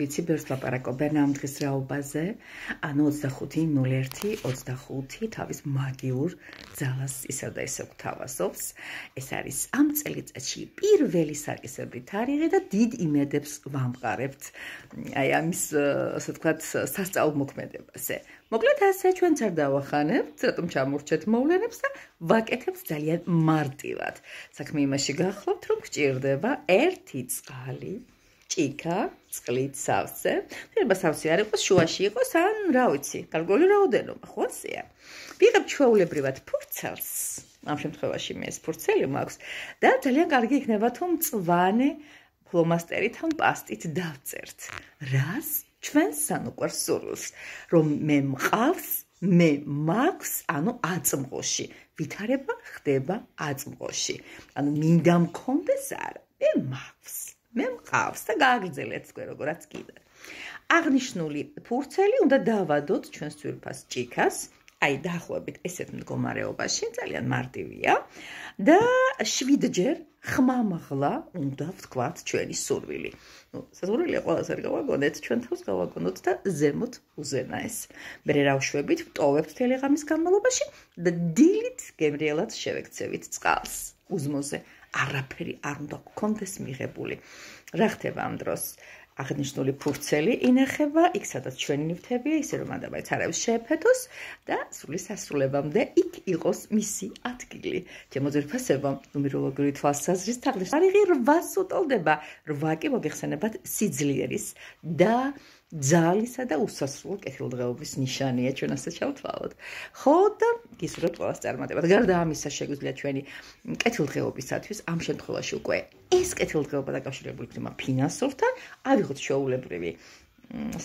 Ვიცი, ბევრს ლაპარაკობენ ამ დღესდღეობაზე, ანუ 25/01/25 თავის მაგიურ ძალას ისევ და ისევ გვთავაზობს. ეს არის ამ წელიწადში პირველი საკისებრი თარიღი და დიდ იმედებს ვამყარებთ აი ამის, ასე ვთქვათ, სასწაულ მოქმედებაზე. მოკლედ ასე ჩვენც არ დავახანებთ, რატომ ჩამორჩეთ მოვლენებს და ვაკეთებთ ძალიან მარტივად. საქმე იმაში გახლავთ, რომ გჭირდება 1 წყალი, ჭიქა, წყლით სავსე. შეიძლება სავსე არ იყოს, შუაში იყოს, ან რა ვიცი, გარკვეული რაოდენობა, ხო ასეა. ვიღებ ჩვეულებრივად ფურცელს, ამ შემთხვევაში მე ეს ფურცელი მაქვს და ძალიან კარგი იქნება თუ მწვანე ფლომასტერით ან პასტით დავწერთ. რას? ჩვენს ანუკვარ სურვილს, რომ მე მყავს, მე მაქვს, ანუ აწმყოში. ვითარება ხდება აწმყოში. ანუ მინდა მქონდეს არა, მე მაქვს. მე მყავს და გააგრძელეთ თქვენ როგორაც კიდე. აღნიშნული ფურცელი უნდა დავადოთ ჩვენს ძვირფას ჭიქას, აი დაახლოებით ესეთ მდგომარეობაში, ძალიან მარტივია და 7-ჯერ ხმამაღლა უნდა ვთქვათ ჩვენი სურვილი. საზღვრელია ყველას არ გავაგონეთ, ჩვენ თავს გავაგონოთ და ზემოთ უზენაეს. მერე რა ვშვებით, ვტოვებთ მთელი ღამის განმავლობაში და დილით გემრიელად შევექცევით წყალს უზმოზე. არაფერი არ უნდა გქონდეს მიღებული. რა ხდება ამ დროს? აღნიშნული ფურცელი ინახება, იქ სადაც ჩვენი ნივთებია, ისე რომ ადაბაიც არავის შეეფეთოს და სრული სასრულებამდე იქ იყოს მისი ადგილი. ჩემო ძვირფასებო, ნუმეროლოგიური თვალსაზრისით თარიღი 8-ს უტოლდება. 8 კი მოგეხსენებათ სიძლიერის და ძალისა და უსასრულო კეთილდღეობის ნიშანია, ჩვენ ასე ჩავთვალოთ. ხო და გისურვებთ ყველას წარმატებად. გარდა ამისა, შეგვიძლია ჩვენი კეთილდღეობისათვის ამ შემთხვევაში უკვე ეს კეთილდღეობა დაკავშირებული იქნება ფინანსურთან, ავიღოთ ჩვეულებრივი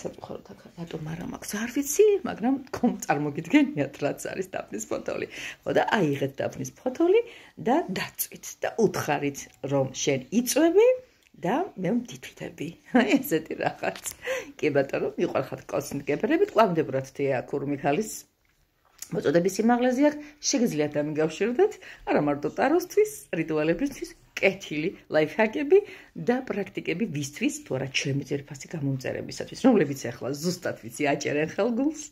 საფუძვლად აქ რატომ არა მაქვს არ ვიცი, მაგრამ თქვენ წარმოგიდგენიათ რაც არის დაფნის ფოთოლი. ხო და აიღეთ დაფნის ფოთოლი და დაწვით და უთხარით რომ შენ იწვევი და მე მდითვლები. აი ესეთი რაღაც. კი ბატონო, მიყვარხართ კონსტიტუციებით, კვამდებურად თეა ქურმიქალის მოწოდების სიმაღლეზე აქ შეგიძლიათ დამიგავშირდეთ, არა მარტო ტაროსთვის, რიტუალებისთვის, კეთილი ლაიფჰაკები და პრაქტიკები ვისთვის, თუ არა ჩემი ძვირფასი გამომწერებისათვის, რომლებიც ახლა ზუსტად ვიცი აჭერენ ხელგულს,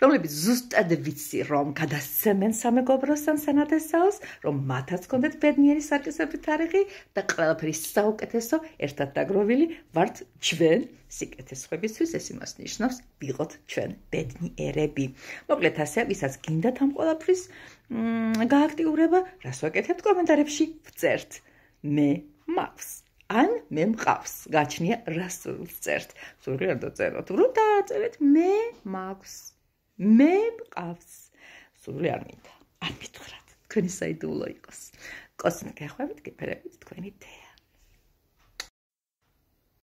რომლებიც ზუსტად ვიცი რომ გადასცემენ სამეგობროსთან სანადესაოს, რომ მათაც კონდეთ ბედნიერი საკისებრი თარიღი და ყველაფერი საუკეთესო ერთად დაგროვილი ვართ ჩვენ სიკეთესხვებისთვის, ეს იმას ნიშნავს, ვიყოთ ჩვენ ბედნიერები. მოკლედ ასე, ვისაც გინდათ ამ ყველაფრის გააქტიურება, რას ვაკეთებთ კომენტარებში ვწერთ. მე მაქვს, ან მე მყავს, გაჩნია რას წერთ. სულ არ დაწეროთ, რომ დააწერეთ მე მაქვს, მე მყავს. სულ არ მინდა. არ მითხრათ, თქვენი საიდუმლო იყოს. კოსმიკა ხვევით, გეფერებით თქვენი თეა.